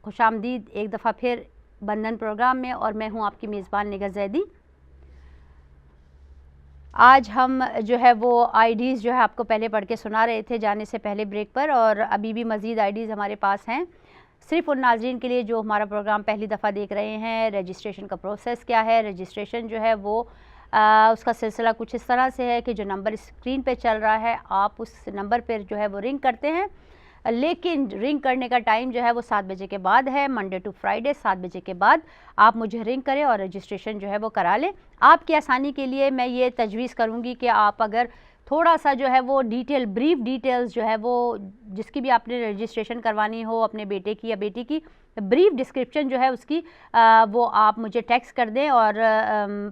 खुशामदीद एक दफ़ा फिर बंधन प्रोग्राम में, और मैं हूं आपकी मेज़बान निगाह ज़ैदी। आज हम जो है वो आईडीज़ जो है आपको पहले पढ़ के सुना रहे थे जाने से पहले ब्रेक पर, और अभी भी मज़ीद आईडीज़ हमारे पास हैं। सिर्फ़ उन नाज़रीन के लिए जो हमारा प्रोग्राम पहली दफ़ा देख रहे हैं, रजिस्ट्रेशन का प्रोसेस क्या है। रजिस्ट्रेशन जो है वो उसका सिलसिला कुछ इस तरह से है कि जो नंबर स्क्रीन पे चल रहा है, आप उस नंबर पर जो है वो रिंग करते हैं, लेकिन रिंग करने का टाइम जो है वो 7 बजे के बाद है। मंडे टू फ्राइडे 7 बजे के बाद आप मुझे रिंग करें और रजिस्ट्रेशन जो है वो करा लें। आपकी आसानी के लिए मैं ये तजवीज़ करूँगी कि आप अगर थोड़ा सा जो है वो ब्रीफ डिटेल्स जो है वो जिसकी भी आपने रजिस्ट्रेशन करवानी हो, अपने बेटे की या बेटी की, ब्रीफ डिस्क्रिप्शन जो है उसकी वो आप मुझे टेक्स्ट कर दें, और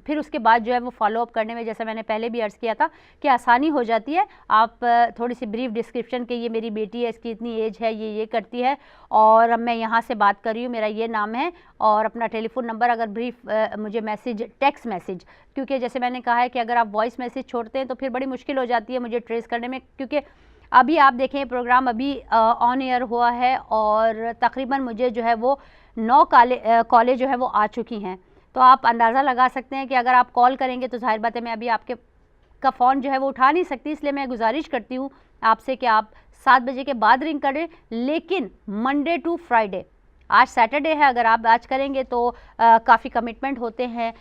फिर उसके बाद जो है वो फॉलो अप करने में, जैसा मैंने पहले भी अर्ज़ किया था, कि आसानी हो जाती है। आप थोड़ी सी ब्रीफ डिस्क्रिप्शन के, ये मेरी बेटी है, इसकी इतनी एज है, ये करती है, और अब मैं यहाँ से बात कर रही हूँ, मेरा ये नाम है, और अपना टेलीफोन नंबर, अगर ब्रीफ मुझे मैसेज, टेक्स्ट मैसेज, क्योंकि जैसे मैंने कहा है कि अगर आप वॉइस मैसेज छोड़ते हैं तो फिर बड़ी मुश्किल हो जाती है मुझे ट्रेस करने में, क्योंकि अभी आप देखें प्रोग्राम अभी ऑन एयर हुआ है और तकरीबन मुझे जो है वो 9 कॉलेज जो है वो आ चुकी हैं। तो आप अंदाज़ा लगा सकते हैं कि अगर आप कॉल करेंगे तो ज़ाहिर बात है मैं अभी आपके का फ़ोन जो है वो उठा नहीं सकती, इसलिए मैं गुजारिश करती हूँ आपसे कि आप 7 बजे के बाद रिंग करें, लेकिन मंडे टू फ्राइडे। आज सैटरडे है, अगर आप आज करेंगे तो काफ़ी कमिटमेंट होते हैं।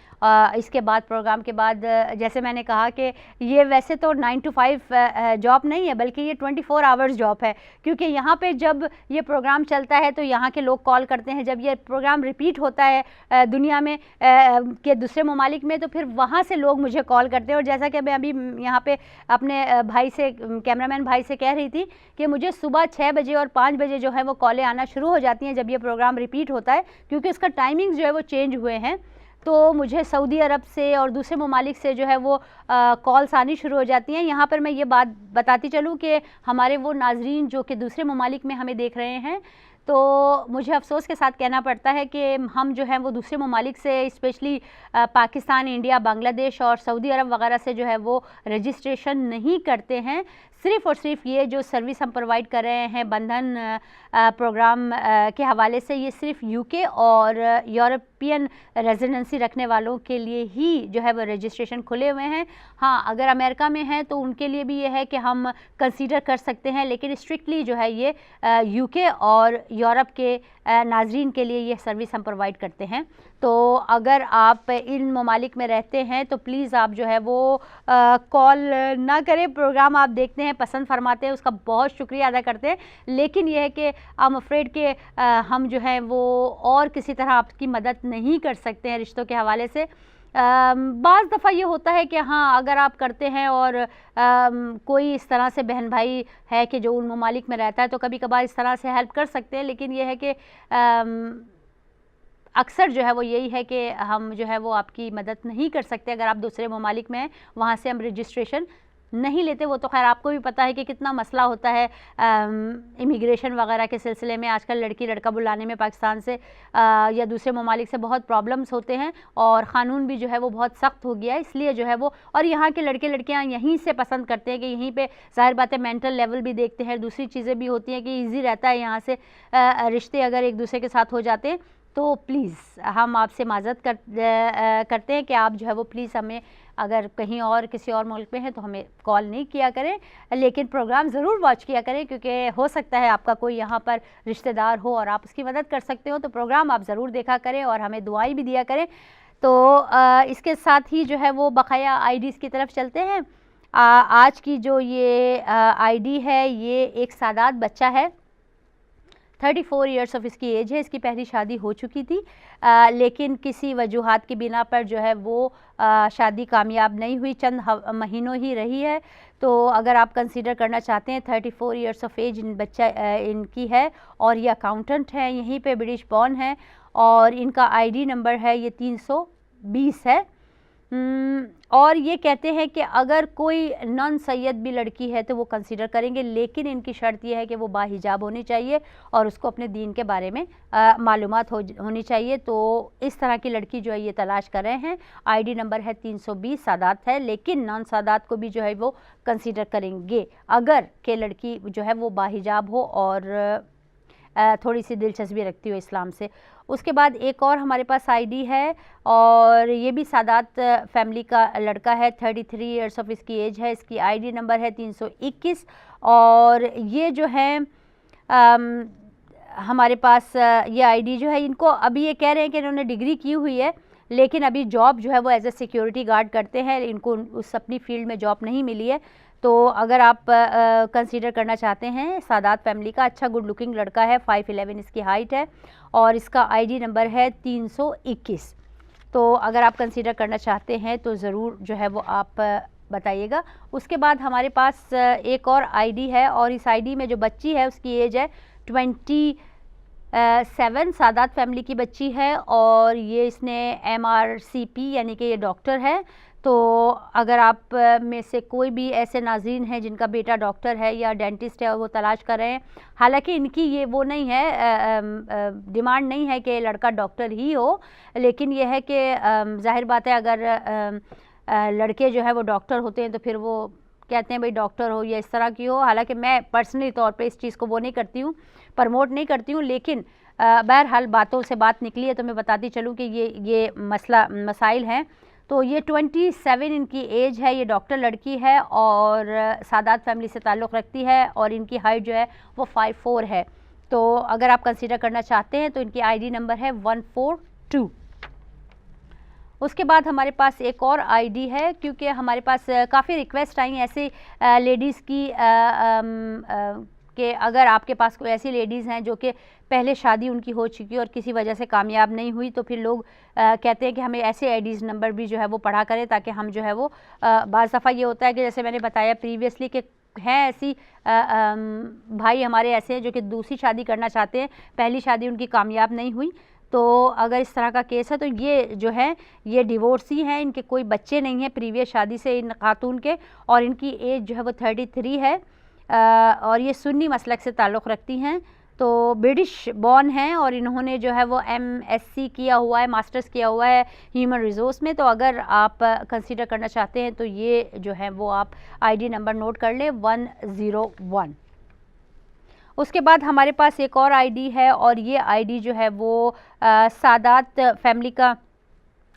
इसके बाद प्रोग्राम के बाद जैसे मैंने कहा कि ये वैसे तो 9 to 5 जॉब नहीं है, बल्कि ये 24 आवर्स जॉब है, क्योंकि यहाँ पे जब ये प्रोग्राम चलता है तो यहाँ के लोग कॉल करते हैं। जब ये प्रोग्राम रिपीट होता है दुनिया में के दूसरे ममालिक में, तो फिर वहाँ से लोग मुझे कॉल करते हैं। और जैसा कि मैं अभी यहाँ पे अपने भाई से, कैमरामैन भाई से कह रही थी कि मुझे सुबह 6 बजे और 5 बजे जो है वो कॉलें आना शुरू हो जाती हैं जब ये प्रोग्राम रिपीट होता है, क्योंकि इसका टाइमिंग जो है वो चेंज हुए हैं। तो मुझे सऊदी अरब से और दूसरे ममालिक से जो है वो कॉल्स आनी शुरू हो जाती हैं। यहाँ पर मैं ये बात बताती चलूँ कि हमारे वो नाजरीन जो कि दूसरे ममालिक में हमें देख रहे हैं, तो मुझे अफ़सोस के साथ कहना पड़ता है कि हम जो है वो दूसरे ममालिक से, स्पेशली पाकिस्तान, इंडिया, बांग्लादेश और सऊदी अरब वगैरह से जो है वो रजिस्ट्रेशन नहीं करते हैं। सिर्फ़ और सिर्फ ये जो सर्विस हम प्रोवाइड कर रहे हैं बंधन प्रोग्राम के हवाले से, ये सिर्फ यूके और यूरोपियन रेजिडेंसी रखने वालों के लिए ही जो है वो रजिस्ट्रेशन खुले हुए हैं। हाँ, अगर अमेरिका में हैं तो उनके लिए भी ये है कि हम कंसीडर कर सकते हैं, लेकिन स्ट्रिक्टली जो है ये यूके और यूरोप के नाजरीन के लिए ये सर्विस हम प्रोवाइड करते हैं। तो अगर आप इन ममालिक में रहते हैं तो प्लीज़ आप जो है वो कॉल ना करें। प्रोग्राम आप देखते हैं, पसंद फरमाते हैं, उसका बहुत शुक्रिया अदा करते हैं, लेकिन यह है कि आई एम अफ्रेड के हम जो है वो और किसी तरह आपकी मदद नहीं कर सकते हैं रिश्तों के हवाले से। बाज़ दफ़ा ये होता है कि हाँ, अगर आप करते हैं और कोई इस तरह से बहन भाई है कि जो उन ममालिक में रहता है, तो कभी कभार इस तरह से हेल्प कर सकते हैं, लेकिन यह है कि अक्सर जो है वो यही है कि हम जो है वो आपकी मदद नहीं कर सकते अगर आप दूसरे ममालिक में हैं, वहाँ से हम रजिस्ट्रेशन नहीं लेते। वो तो खैर आपको भी पता है कि कितना मसला होता है इमिग्रेशन वगैरह के सिलसिले में। आजकल लड़की लड़का बुलाने में पाकिस्तान से या दूसरे ममालिक से बहुत प्रॉब्लम्स होते हैं, और क़ानून भी जो है वो बहुत सख्त हो गया है, इसलिए जो है वो, और यहाँ के लड़के लड़कियाँ यहीं से पसंद करते हैं कि यहीं पे ज़ाहिर बात है मेंटल लेवल भी देखते हैं, दूसरी चीज़ें भी होती हैं कि ईजी रहता है यहाँ से रिश्ते अगर एक दूसरे के साथ हो जाते हैं। तो प्लीज़ हम आपसे माज़रत करते हैं कि आप जो है वो प्लीज़ हमें, अगर कहीं और किसी और मुल्क में है तो हमें कॉल नहीं किया करें, लेकिन प्रोग्राम ज़रूर वॉच किया करें, क्योंकि हो सकता है आपका कोई यहाँ पर रिश्तेदार हो और आप उसकी मदद कर सकते हो। तो प्रोग्राम आप ज़रूर देखा करें और हमें दुआएं भी दिया करें। तो इसके साथ ही जो है वो बकाया आईडीज़ की तरफ चलते हैं। आज की जो ये आईडी है, ये एक सादात बच्चा है, 34 ईयर्स ऑफ इसकी एज है। इसकी पहली शादी हो चुकी थी, लेकिन किसी वजूहात की बिना पर जो है वो शादी कामयाब नहीं हुई, चंद महीनों ही रही है। तो अगर आप कंसीडर करना चाहते हैं, 34 ईयर्स ऑफ एज बच्चा इनकी है, और ये अकाउंटेंट हैं, यहीं पे ब्रिटिश बॉर्न है, और इनका आईडी नंबर है ये 320 है। और ये कहते हैं कि अगर कोई नॉन सैयद भी लड़की है तो वो कंसीडर करेंगे, लेकिन इनकी शर्त यह है कि वो बाहिजाब होनी चाहिए और उसको अपने दीन के बारे में मालूमात होनी चाहिए। तो इस तरह की लड़की जो है ये तलाश कर रहे हैं। आईडी नंबर है 320, सादात है, लेकिन नॉन सादात को भी जो है वो कंसीडर करेंगे अगर के लड़की जो है वो बाहिजाब हो और थोड़ी सी दिलचस्पी रखती हो इस्लाम से। उसके बाद एक और हमारे पास आईडी है और ये भी सादात फैमिली का लड़का है, 33 ईयर्स ऑफ इसकी एज है। इसकी आईडी नंबर है 321 और ये जो है हमारे पास ये आईडी जो है, इनको अभी ये कह रहे हैं कि इन्होंने डिग्री की हुई है लेकिन अभी जॉब जो है वो एज ए सिक्योरिटी गार्ड करते हैं, इनको उस अपनी फील्ड में जॉब नहीं मिली है। तो अगर आप कंसीडर करना चाहते हैं, सादात फैमिली का अच्छा गुड लुकिंग लड़का है, 5'11" इसकी हाइट है और इसका आईडी नंबर है 321। तो अगर आप कंसीडर करना चाहते हैं तो ज़रूर जो है वो आप बताइएगा। उसके बाद हमारे पास एक और आईडी है और इस आईडी में जो बच्ची है उसकी एज है 27, सादात फैमिली की बच्ची है और ये इसने MRCP यानी कि ये डॉक्टर है। तो अगर आप में से कोई भी ऐसे नाज़रीन हैं जिनका बेटा डॉक्टर है या डेंटिस्ट है और वो तलाश कर रहे हैं, हालांकि इनकी ये वो नहीं है, डिमांड नहीं है कि लड़का डॉक्टर ही हो, लेकिन ये है कि जाहिर बात है अगर लड़के जो है वो डॉक्टर होते हैं तो फिर वो कहते हैं भाई डॉक्टर हो या इस तरह की हो। हालांकि मैं पर्सनली तौर पे इस चीज़ को वो नहीं करती हूँ, प्रमोट नहीं करती हूँ, लेकिन बहरहाल बातों से बात निकली है तो मैं बताती चलूँ कि ये मसाइल हैं। तो ये 27 इनकी एज है, ये डॉक्टर लड़की है और सादात फैमिली से ताल्लुक़ रखती है और इनकी हाइट जो है वो 5'4" है। तो अगर आप कंसीडर करना चाहते हैं तो इनकी आईडी नंबर है 142। उसके बाद हमारे पास एक और आईडी है, क्योंकि हमारे पास काफ़ी रिक्वेस्ट आई ऐसे लेडीज़ की कि अगर आपके पास कोई ऐसी लेडीज़ हैं जो कि पहले शादी उनकी हो चुकी है और किसी वजह से कामयाब नहीं हुई, तो फिर लोग कहते हैं कि हमें ऐसे आईडीज़ नंबर भी जो है वो पढ़ा करें ताकि हम जो है वो बाज़ दफ़ा ये होता है कि जैसे मैंने बताया प्रीवियसली कि हैं ऐसी भाई हमारे ऐसे हैं जो कि दूसरी शादी करना चाहते हैं, पहली शादी उनकी कामयाब नहीं हुई। तो अगर इस तरह का केस है तो ये जो है ये डिवोर्सी हैं, इनके कोई बच्चे नहीं हैं प्रीवियस शादी से इन खातून के, और इनकी एज जो है वो 33 है और ये सुन्नी मसलक से ताल्लुक़ रखती हैं। तो ब्रिटिश बॉर्न हैं और इन्होंने जो है वो MSc किया हुआ है, मास्टर्स किया हुआ है ह्यूमन रिसोर्स में। तो अगर आप कंसीडर करना चाहते हैं तो ये जो है वो आप आईडी नंबर नोट कर लें 101। उसके बाद हमारे पास एक और आईडी है और ये आईडी जो है वो सादात फैमिली का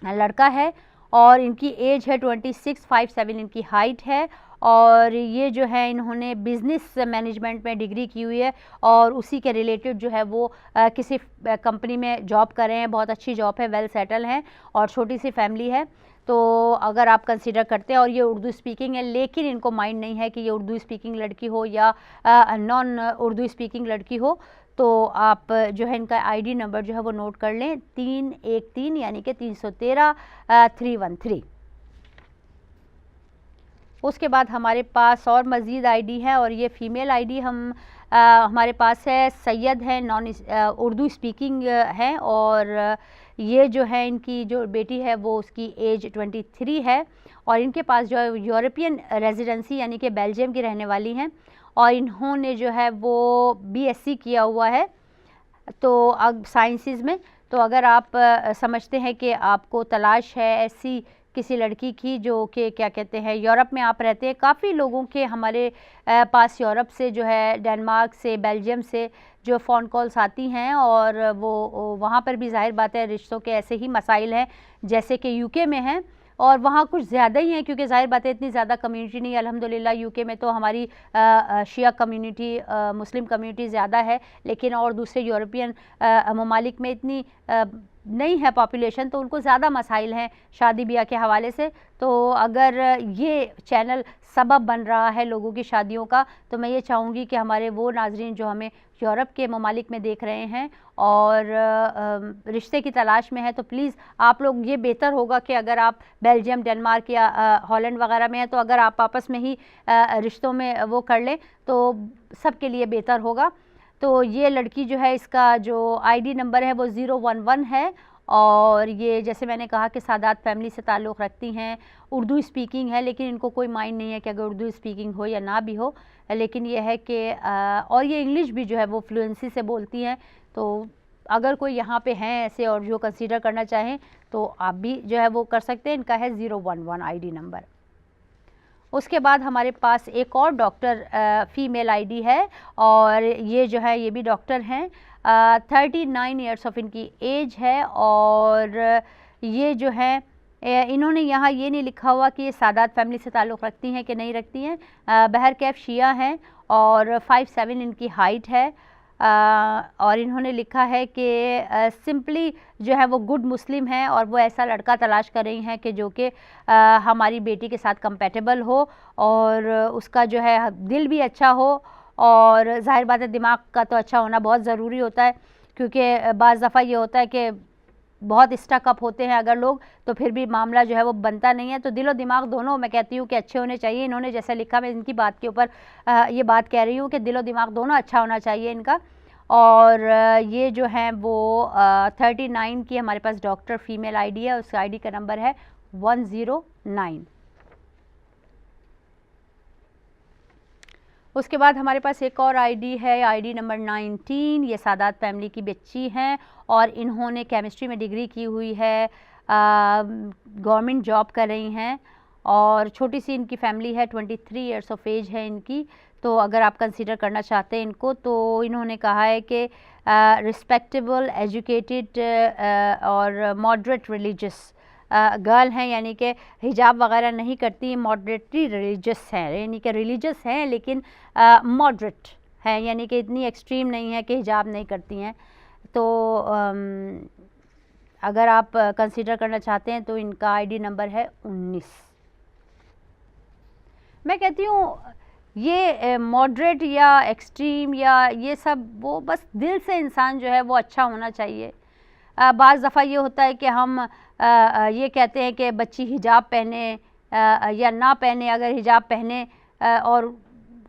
लड़का है और इनकी एज है 26, 5'7" इनकी हाइट है और ये जो है इन्होंने बिज़नेस मैनेजमेंट में डिग्री की हुई है और उसी के रिलेटेड जो है वो किसी कंपनी में जॉब कर रहे हैं, बहुत अच्छी जॉब है, वेल सेटल हैं और छोटी सी फैमिली है। तो अगर आप कंसीडर करते हैं, और ये उर्दू स्पीकिंग है, लेकिन इनको माइंड नहीं है कि ये उर्दू स्पीकिंग लड़की हो या नॉन उर्दू स्पीकिंग लड़की हो, तो आप जो है इनका आईडी नंबर जो है वो नोट कर लें 313 यानी कि 313 313। उसके बाद हमारे पास और मज़ीद आईडी है और ये फ़ीमेल आईडी हमारे पास है, सैयद है, नॉन उर्दू स्पीकिंग है और ये जो है इनकी जो बेटी है वो उसकी एज 23 है और इनके पास जो है यूरोपियन रेजिडेंसी यानी कि बेल्जियम की रहने वाली हैं और इन्होंने जो है वो BSc किया हुआ है तो अब साइंसेस में। तो अगर आप समझते हैं कि आपको तलाश है ऐसी किसी लड़की की जो कि क्या कहते हैं यूरोप में आप रहते हैं, काफ़ी लोगों के हमारे पास यूरोप से जो है डेनमार्क से, बेल्जियम से जो फ़ोन कॉल्स आती हैं और वो वहाँ पर भी जाहिर बात है रिश्तों के ऐसे ही मसाइल हैं जैसे कि UK में हैं और वहाँ कुछ ज़्यादा ही हैं क्योंकि जाहिर बात है इतनी ज़्यादा कम्युनिटी नहीं है अल्हम्दुलिल्लाह। UK में तो हमारी शिया कम्युनिटी, मुस्लिम कम्युनिटी ज़्यादा है, लेकिन और दूसरे यूरोपियन ममालिक में इतनी नहीं है पॉपुलेशन, तो उनको ज़्यादा मसाइल हैं शादी ब्याह के हवाले से। तो अगर ये चैनल सबब बन रहा है लोगों की शादियों का, तो मैं ये चाहूँगी कि हमारे वो नाजरीन जो हमें यूरोप के ममालिक में देख रहे हैं और रिश्ते की तलाश में है, तो प्लीज़ आप लोग, ये बेहतर होगा कि अगर आप बेल्जियम, डेनमार्क या हॉलैंड वगैरह में हैं तो अगर आप आपस में ही रिश्तों में वो कर लें तो सब के लिए बेहतर होगा। तो ये लड़की जो है इसका जो आईडी नंबर है वो 011 है और ये जैसे मैंने कहा कि सादात फैमिली से ताल्लुक़ रखती हैं, उर्दू स्पीकिंग है, लेकिन इनको कोई माइंड नहीं है कि अगर उर्दू स्पीकिंग हो या ना भी हो, लेकिन ये है कि और ये इंग्लिश भी जो है वो फ्लुएंसी से बोलती हैं। तो अगर कोई यहाँ पे हैं ऐसे और जो कंसीडर करना चाहें तो आप भी जो है वो कर सकते हैं। इनका है 011 आईडी नंबर। उसके बाद हमारे पास एक और डॉक्टर फ़ीमेल आईडी है और ये जो है ये भी डॉक्टर हैं। 39 ईयर्स ऑफ इनकी एज है और ये जो है इन्होंने यहाँ ये नहीं लिखा हुआ कि ये सादात फैमिली से ताल्लुक़ रखती हैं कि नहीं रखती हैं। बहरकैफ शिया हैं और 5'7" इनकी हाइट है। और इन्होंने लिखा है कि सिंपली जो है वो गुड मुस्लिम है और वो ऐसा लड़का तलाश कर रही हैं कि जो कि हमारी बेटी के साथ कंपेटेबल हो और उसका जो है दिल भी अच्छा हो और ज़ाहिर बात है दिमाग का तो अच्छा होना बहुत ज़रूरी होता है, क्योंकि बाज़ दफ़ा ये होता है कि बहुत स्टक अप होते हैं अगर लोग, तो फिर भी मामला जो है वो बनता नहीं है। तो दिलो दिमाग दोनों मैं कहती हूँ कि अच्छे होने चाहिए। इन्होंने जैसा लिखा, मैं इनकी बात के ऊपर ये बात कह रही हूँ कि दिलो दिमाग दोनों अच्छा होना चाहिए इनका। और ये जो है वो 39 की हमारे पास डॉक्टर फ़ीमेल आईडी है, उस आईडी का नंबर है 109। उसके बाद हमारे पास एक और आईडी है, आईडी नंबर 19। ये सादात फैमिली की बच्ची हैं और इन्होंने केमिस्ट्री में डिग्री की हुई है, गवर्नमेंट जॉब कर रही हैं और छोटी सी इनकी फैमिली है, 23 ईयर्स ऑफ एज है इनकी। तो अगर आप कंसीडर करना चाहते हैं इनको, तो इन्होंने कहा है कि रिस्पेक्टेबल, एजुकेटेड और मॉडरेट रिलीजियस गर्ल हैं, यानी कि हिजाब वगैरह नहीं करती, मॉडरेटली रिलीजियस हैं, यानी कि रिलीजियस हैं लेकिन मॉडरेट हैं, यानी कि इतनी एक्सट्रीम नहीं है कि हिजाब नहीं करती हैं। तो अगर आप कंसीडर करना चाहते हैं तो इनका आईडी नंबर है 19। मैं कहती हूँ ये मॉडरेट या एक्सट्रीम या ये सब वो बस दिल से इंसान जो है वो अच्छा होना चाहिए। बाज़ दफ़ा ये होता है कि हम ये कहते हैं कि बच्ची हिजाब पहने या ना पहने, अगर हिजाब पहने और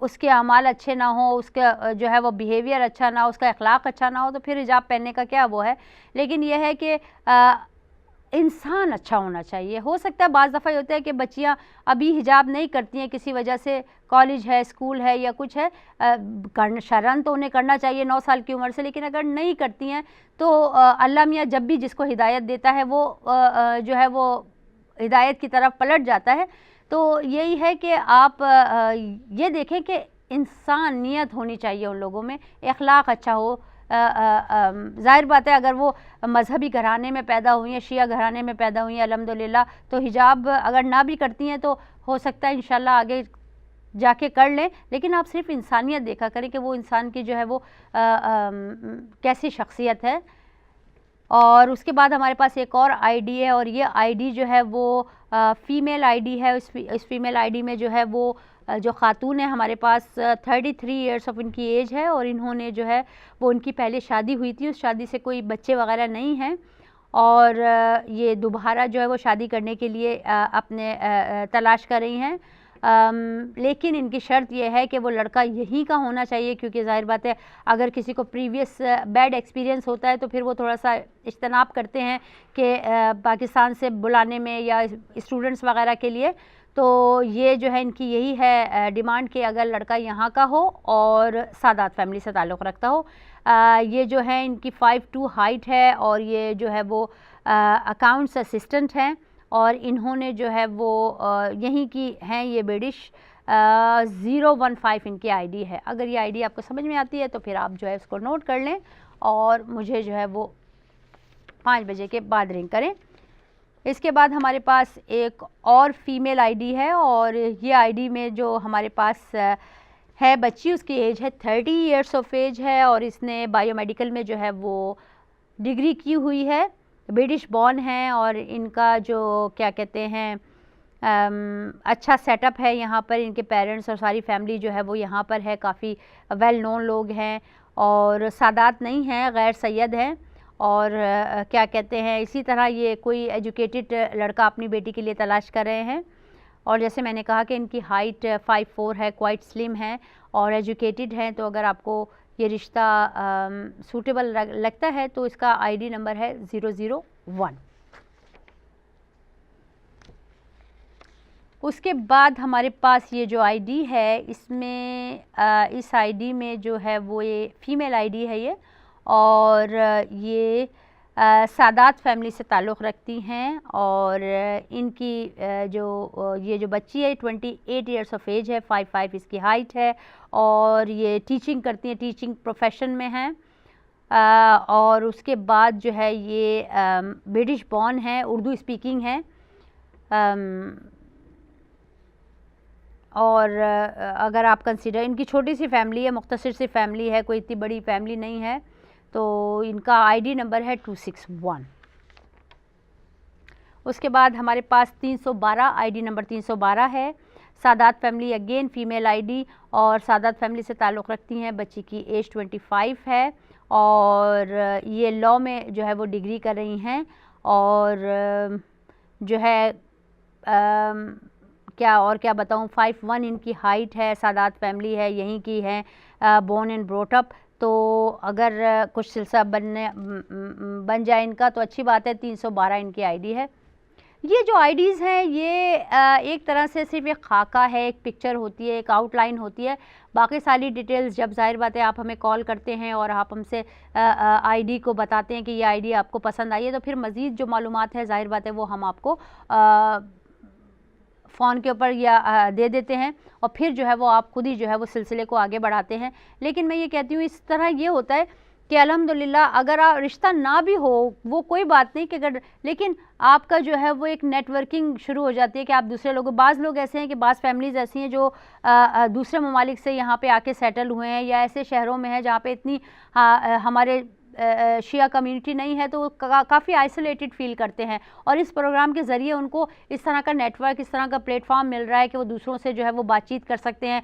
उसके अमाल अच्छे ना हो, उसका जो है वो बिहेवियर अच्छा ना हो, उसका अखलाक अच्छा ना हो, तो फिर हिजाब पहनने का क्या वो है। लेकिन यह है कि इंसान अच्छा होना चाहिए। हो सकता है बाज़ दफ़ा ये होता है कि बच्चियां अभी हिजाब नहीं करती हैं किसी वजह से, कॉलेज है, स्कूल है या कुछ है, शरन तो उन्हें करना चाहिए 9 साल की उम्र से, लेकिन अगर नहीं करती हैं तो अल्लाह मियाँ जब भी जिसको हिदायत देता है वो जो है वो हिदायत की तरफ पलट जाता है। तो यही है कि आप ये देखें कि इंसानियत होनी चाहिए उन लोगों में, अखलाक अच्छा हो। ज़ाहिर बात है अगर वो मज़हबी घराने में पैदा हुई हैं, शिया घराने में पैदा हुई हैं अल्हम्दुलिल्लाह, तो हिजाब अगर ना भी करती हैं तो हो सकता है इंशाल्लाह आगे जाके कर लें। लेकिन आप सिर्फ इंसानियत देखा करें कि वो इंसान की जो है वो कैसी शख्सियत है। और उसके बाद हमारे पास एक और आईडी है और ये आईडी जो है वो फ़ीमेल आईडी है। इस फ़ीमेल आईडी में जो है वो जो ख़ातून है हमारे पास 33 ईयर्स ऑफ इनकी एज है और इन्होंने जो है वो उनकी पहले शादी हुई थी, उस शादी से कोई बच्चे वगैरह नहीं हैं और ये दोबारा जो है वो शादी करने के लिए अपने तलाश कर रही हैं। लेकिन इनकी शर्त यह है कि वो लड़का यहीं का होना चाहिए, क्योंकि ज़ाहिर बात है अगर किसी को प्रीवियस बैड एक्सपीरियंस होता है तो फिर वो थोड़ा सा इज्तनाब करते हैं कि पाकिस्तान से बुलाने में या स्टूडेंट्स वगैरह के लिए। तो ये जो है इनकी यही है डिमांड कि अगर लड़का यहाँ का हो और सादात फैमिली से ताल्लुक़ रखता हो। ये जो है इनकी 5'2" हाइट है और ये जो है वो अकाउंट्स असिस्टेंट हैं और इन्होंने जो है वो यहीं की हैं, ये ब्रिटिश 015 इनकी आईडी है। अगर ये आईडी आपको समझ में आती है तो फिर आप जो है उसको नोट कर लें और मुझे जो है वो 5 बजे के बाद रिंग करें। इसके बाद हमारे पास एक और फ़ीमेल आईडी है और ये आईडी में जो हमारे पास है बच्ची, उसकी एज है 30 ईयर्स ऑफ एज है और इसने बायोमेडिकल में जो है वो डिग्री की हुई है, ब्रिटिश बॉर्न हैं और इनका जो क्या कहते हैं अच्छा सेटअप है यहाँ पर। इनके पेरेंट्स और सारी फैमिली जो है वो यहाँ पर है, काफ़ी वेल नोन लोग हैं और सादात नहीं हैं, गैर सैयद हैं और क्या कहते हैं इसी तरह ये कोई एजुकेटेड लड़का अपनी बेटी के लिए तलाश कर रहे हैं। और जैसे मैंने कहा कि इनकी हाइट 5'4" है, क्वाइट स्लिम है और एजुकेटेड हैं। तो अगर आपको ये रिश्ता सूटेबल लगता है तो इसका आईडी नंबर है 001। उसके बाद हमारे पास ये जो आईडी है इसमें इस आईडी में जो है वो ये फ़ीमेल आईडी है ये और ये सादात फैमिली से ताल्लुक़ रखती हैं और इनकी ये जो बच्ची है 28 ईयर्स ऑफ एज है, 5'5" इसकी हाइट है और ये टीचिंग करती हैं, टीचिंग प्रोफेशन में हैं। और उसके बाद जो है ये ब्रिटिश बॉर्न है, उर्दू स्पीकिंग है। और अगर आप कंसीडर, इनकी छोटी सी फैमिली है, मुख्तसर सी फैमिली है, कोई इतनी बड़ी फैमिली नहीं है। तो इनका आईडी नंबर है 261। उसके बाद हमारे पास 312 आईडी नंबर 312 है। Sadat family again female ID और सादात फैमिली से ताल्लुक़ रखती हैं। बच्ची की एज 25 है और ये लॉ में जो है वो डिग्री कर रही हैं और जो है क्या बताऊं, 5'1" इनकी हाइट है। सादात फैमिली है, यहीं की है, बोर्न एंड ब्रॉट अप। तो अगर कुछ सिलसिला बन जाए इनका तो अच्छी बात है। 312 इनकी आईडी है। ये जो आईडीज़ हैं ये एक तरह से सिर्फ एक खाका है, एक पिक्चर होती है, एक आउटलाइन होती है। बाकी सारी डिटेल्स जब ज़ाहिर बात है आप हमें कॉल करते हैं और आप हमसे आईडी को बताते हैं कि ये आईडी आपको पसंद आई है, तो फिर मज़ीद जो मालूमात है ज़ाहिर बात है वो हम आपको फ़ोन के ऊपर या दे देते हैं और फिर जो है वो आप खुद ही जो है वो सिलसिले को आगे बढ़ाते हैं। लेकिन मैं ये कहती हूँ इस तरह ये होता है कि अल्हम्दुलिल्लाह अगर आप रिश्ता ना भी हो वो कोई बात नहीं कि अगर, लेकिन आपका जो है वो एक नेटवर्किंग शुरू हो जाती है कि आप दूसरे लोगों, बाज़ लोग ऐसे हैं कि बाज़ फैमिलीज़ ऐसी हैं जो दूसरे ममालिक से यहाँ पे आके सेटल हुए हैं या ऐसे शहरों में हैं जहाँ पे इतनी हमारे शिया कम्युनिटी नहीं है, तो काफ़ी आइसोलेटेड फ़ील करते हैं। और इस प्रोग्राम के ज़रिए उनको इस तरह का नेटवर्क, इस तरह का प्लेटफॉर्म मिल रहा है कि वो दूसरों से जो है वो बातचीत कर सकते हैं।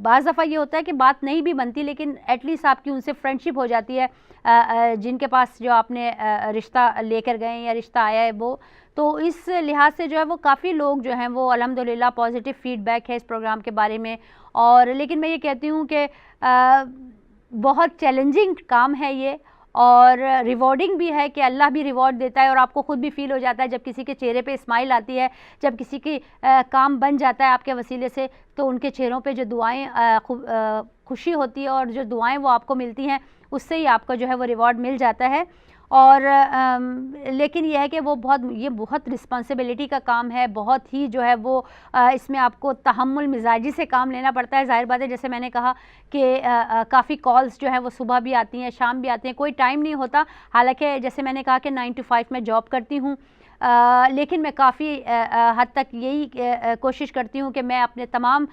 बाज़ दफ़ा ये होता है कि बात नहीं भी बनती लेकिन एटलीस्ट आपकी उनसे फ्रेंडशिप हो जाती है, जिनके पास जो आपने रिश्ता लेकर गए या रिश्ता आया है वो। तो इस लिहाज से जो है वो काफ़ी लोग जो हैं वो अल्हम्दुलिल्लाह पॉजिटिव फ़ीडबैक है इस प्रोग्राम के बारे में। और लेकिन मैं ये कहती हूँ कि बहुत चैलेंजिंग काम है ये और रिवॉर्डिंग भी है कि अल्लाह भी रिवॉर्ड देता है और आपको ख़ुद भी फ़ील हो जाता है जब किसी के चेहरे पे स्माइल आती है, जब किसी की काम बन जाता है आपके वसीले से, तो उनके चेहरों पे जो दुआएं खुशी होती है और जो दुआएं वो आपको मिलती हैं उससे ही आपको जो है वो रिवॉर्ड मिल जाता है। और लेकिन यह है कि वो बहुत रिस्पॉन्सिबिलिटी का काम है, बहुत ही जो है वो इसमें आपको तहम्मुल मिजाजी से काम लेना पड़ता है। ज़ाहिर बात है जैसे मैंने कहा कि काफ़ी कॉल्स जो है वो सुबह भी आती हैं, शाम भी आती हैं, कोई टाइम नहीं होता। हालांकि जैसे मैंने कहा कि 9 to 5 में जॉब करती हूँ, लेकिन मैं काफ़ी हद तक यही कोशिश करती हूँ कि मैं अपने तमाम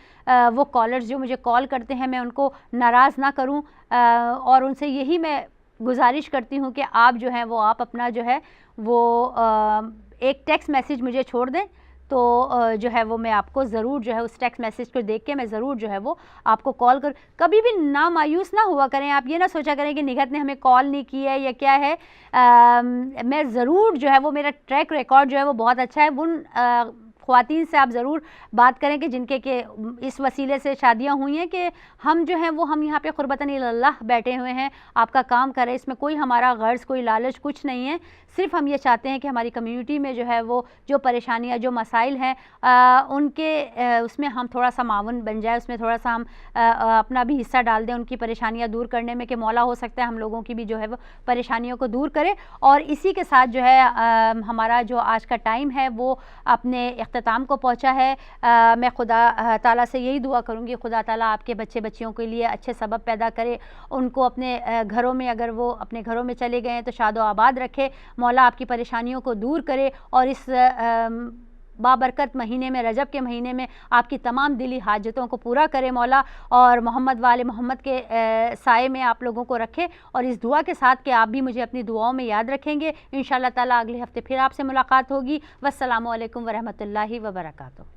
वो कॉलर्स जो मुझे कॉल करते हैं मैं उनको नाराज़ ना करूँ और उनसे यही मैं गुजारिश करती हूँ कि आप जो हैं वो आप अपना जो है वो एक टेक्स्ट मैसेज मुझे छोड़ दें, तो जो है वो मैं आपको ज़रूर जो है उस टेक्स्ट मैसेज को देख के मैं ज़रूर जो है वो आपको कॉल कर। कभी भी ना मायूस ना हुआ करें, आप ये ना सोचा करें कि निगहत ने हमें कॉल नहीं की है या क्या है। मैं ज़रूर जो है वो, मेरा ट्रैक रिकॉर्ड जो है वो बहुत अच्छा है। उन ख़वातीन से आप ज़रूर बात करें कि जिनके के इस वसीले से शादियां हुई हैं कि हम जो हैं वो हम यहाँ पे क़ुर्बतन इल्लल्लाह बैठे हुए हैं, आपका काम करें। इसमें कोई हमारा गर्ज़, कोई लालच कुछ नहीं है। सिर्फ हम ये चाहते हैं कि हमारी कम्युनिटी में जो है वो जो परेशानियाँ, जो मसाइल हैं उनके उसमें हम थोड़ा सा मावन बन जाए, उसमें थोड़ा सा हम अपना भी हिस्सा डाल दें उनकी परेशानियाँ दूर करने में, कि मौला हो सकता है हम लोगों की भी जो है वो परेशानियों को दूर करे। और इसी के साथ जो है हमारा जो आज का टाइम है वो अपने इख्तिताम को पहुँचा है। मैं खुदा ताला से यही दुआ करूँगी, खुदा ताला आपके बच्चे बच्चियों के लिए अच्छे सबब पैदा करे, उनको अपने घरों में, अगर वो अपने घरों में चले गए हैं तो शादो आबाद रखे, मौला आपकी परेशानियों को दूर करे और इस बाबरकत महीने में, रजब के महीने में आपकी तमाम दिली हाजतों को पूरा करे मौला, और मोहम्मद वाले मोहम्मद के साए में आप लोगों को रखे। और इस दुआ के साथ कि आप भी मुझे अपनी दुआओं में याद रखेंगे। इंशाअल्लाह ताला अगले हफ्ते फिर आपसे मुलाकात होगी। वस्सलामु अलैकुम वरहमतुल्लाहि वबरकातुहू।